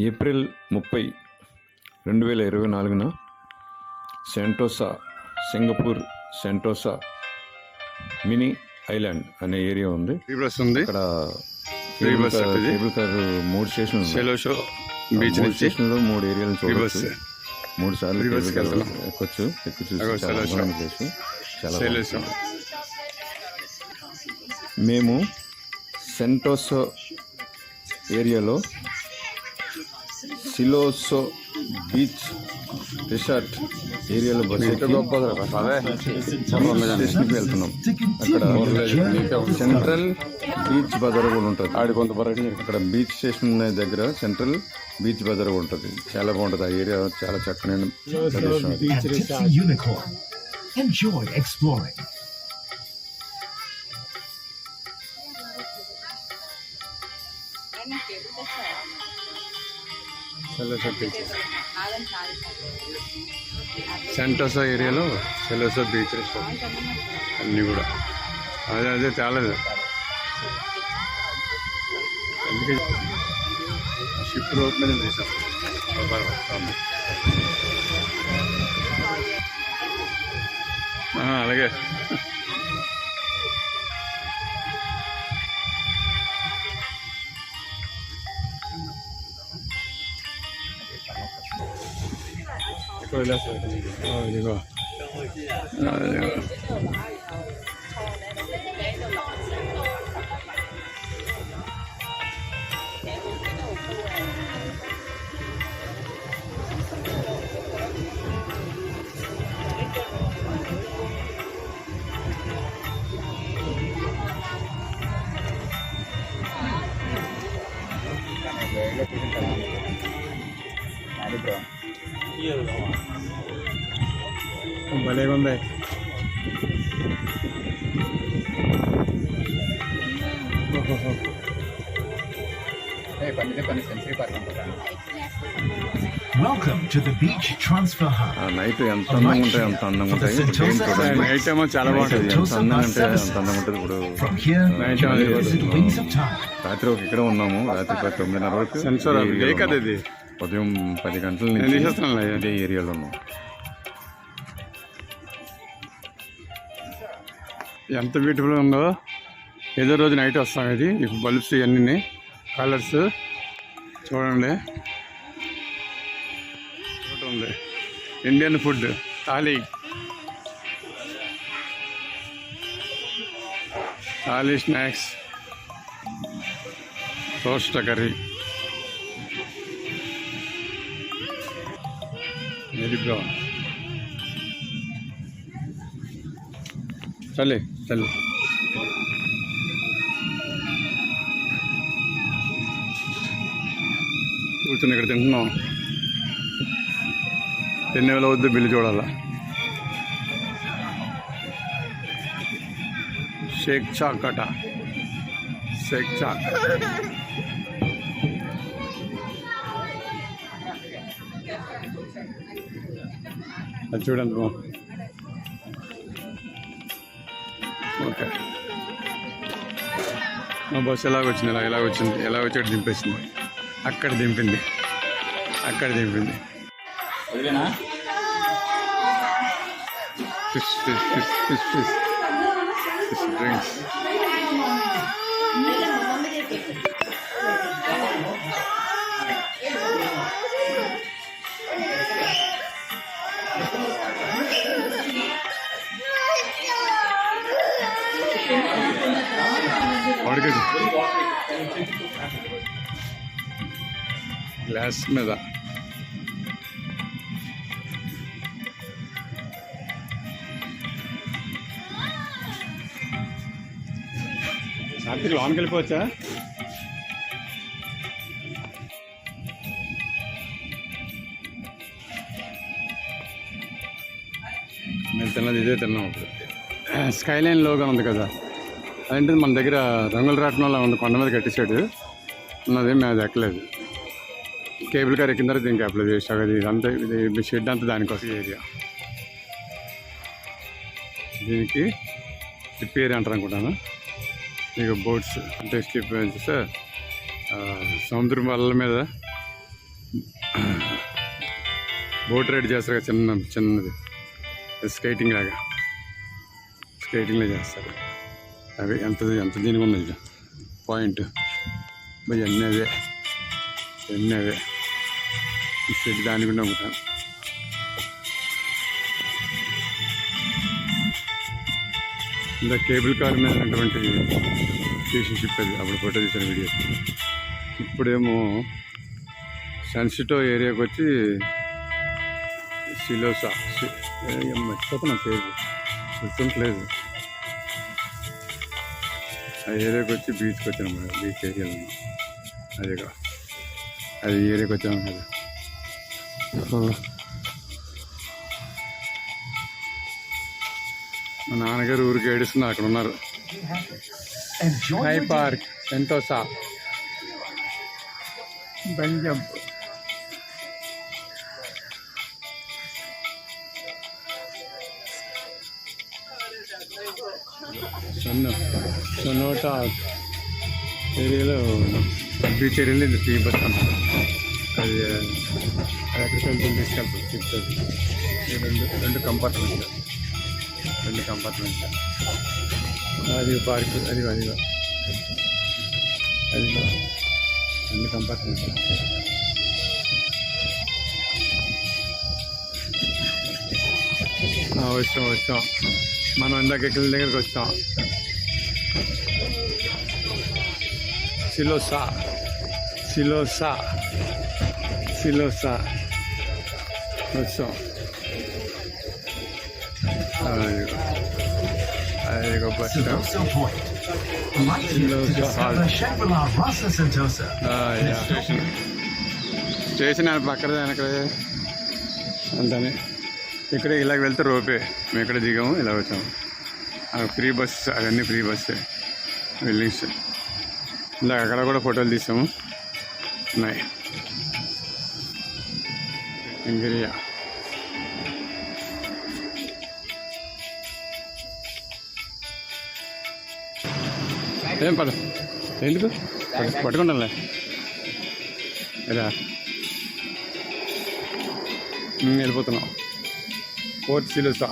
April 30, 2024న Sentosa, Singapore Sentosa mini island అనే area ఉంది. ఇక్కడ కేబుల్ కార్ 3 స్టేషన్లు, బీచ్ స్టేషన్లో 3 ఏరియాలను చూడవచ్చు. 3 సార్లు ఎక్కొచ్చు. చూసి చాలా మేము సెంటోసా ఏరియాలో సిలోసో బీచ్ రిసార్ట్ ఏరియాలో స్టేషన్కి వెళ్తున్నాం. అక్కడ సెంట్రల్ బీచ్ బజార్ కూడా ఉంటుంది. అక్కడ బీచ్ స్టేషన్ దగ్గర సెంట్రల్ బీచ్ బజార్ కూడా ఉంటుంది. చాలా బాగుంటుంది. ఆ ఏరియా చాలా చక్కనైన ప్రదేశం. సెంటోసా ఏరియాలో సెలోసా బీచ్ రెస్టారెంట్ అన్నీ కూడా అదే తేలేదు. అందుకే షిప్ రోడ్ మీద తీసాం. అలాగే ఇదిగో భలేగా ఉంది. నైట్ ఎంత అందంగా ఉంటాయి, అంత అందంగా ఉంటాయి. నైట్ ఏమో చాలా బాగుంటుంది. ఎంత అందంగా అంటే అంత అందంగా ఉంటుంది. ఇప్పుడు రాత్రి ఇక్కడ ఉన్నాము. రాత్రి 9:30 వరకు. ఉదయం 10 గంటల నుంచి ఇదే ఏరియాలో ఉన్నాం. ఎంత బ్యూటిఫుల్గా ఉందో. ఏదో రోజు నైట్ వస్తాం. ఇది బల్బ్స్ ఇవన్నీ కలర్స్ చూడండి. ఉంది Indian food thali snacks, roast curry. Very brown చల్లే కూర్చొని ఇక్కడ తింటున్నాం. ఎన్ని వేల వద్దు బిల్లు చూడాలా. షేక్ చాక్ అట, షేక్ చాక్. అది చూడండి. ఓకే, మా బస్సు ఎలాగొచ్చింది, ఎలా వచ్చాడు దింపేసింది. అక్కడ దింపింది. Fish drinks. గ్లాస్ మీద రాత్రి లోనికి వెళ్ళిపోవచ్చా? మేము తిన్నది ఇదే తిన్నాం. ఇప్పుడు స్కైలైన్ లోగా ఉంది కదా. అదేంటిది మన దగ్గర రంగుల రాట్నంలో ఉంది. కొండ మీద కట్టేసాడు ఉన్నది. మేము అది ఎక్కలేదు. కేబుల్ కార్ ఎక్కిన తర్వాత ఇంకా అప్లై చేసాం. ఇదంతా ఇది షెడ్ అంతా దానికోసం ఏరియా. దీనికి స్లిప్ ఏరియా అంటారు అనుకుంటాను. ఇక బోట్స్ అంటే స్లిప్ సార్ సముద్రం వల్ల మీద బోట్ రైడ్ చేస్తారు కదా, చిన్నది స్కేటింగ్ లాగా, స్కేటింగ్లో చేస్తారు. అవి ఎంత దీనికి ఉన్నది పాయింట్, అన్నీ అవే ఈ షెడ్ దానికి కూడా అమ్ముతాను. ఇంకా కేబుల్ కార్ మీద ఉన్నటువంటి ఫిషింగ్ షిప్ అది, అప్పుడు ఫోటో తీసిన వీడియో. ఇప్పుడేమో సన్సిటో ఏరియాకి వచ్చి సిలోసా మర్చిపోతున్నా పేరు, గుర్తుంటలేదు. ఆ ఏరియాకి వచ్చి బీచ్కి వచ్చాను మేడం, బీచ్ ఏరియాలో అదేగా, అది ఏరియాకి వచ్చాము కదా. మా నాన్నగారు ఊరికి ఏడుస్తున్నారు, అక్కడ ఉన్నారు. High park, Sentosa, bungee jump. సొనోటా ఏరియాలో, బీచ్ ఏరియాలో ఇది ఫ్రీ బస్ అన్నమాట. అది ఎక్కడికి వెళ్తుంది, తీసుకెళ్తుంది, చెప్తుంది. రెండు కంపార్ట్మెంట్లు. అది పార్క్, అదిగో రెండు కంపార్ట్మెంట్లు. వచ్చాం మనం ఇందాక ఎక్కడి దగ్గరికి వచ్చాం. సిలోసా వచ్చాం. అదిగో బస్ స్టేషన్ పక్కన వెనకడే అంతనే. ఇక్కడ ఇలాగ వెళ్తే రోపే, మేము ఎక్కడ దిగాము, ఇలా వచ్చాము. ఫ్రీ బస్, అవన్నీ ఫ్రీ బస్సే, బిల్డింగ్స్. ఇలా అక్కడ కూడా ఫోటోలు తీసాము, ఉన్నాయి. ఇంగిరియా ఏం పద, ఎందుకు పట్టుకుంటానులే. ఇలా వెళ్ళిపోతున్నాం. పోర్ట్ సిలోసా.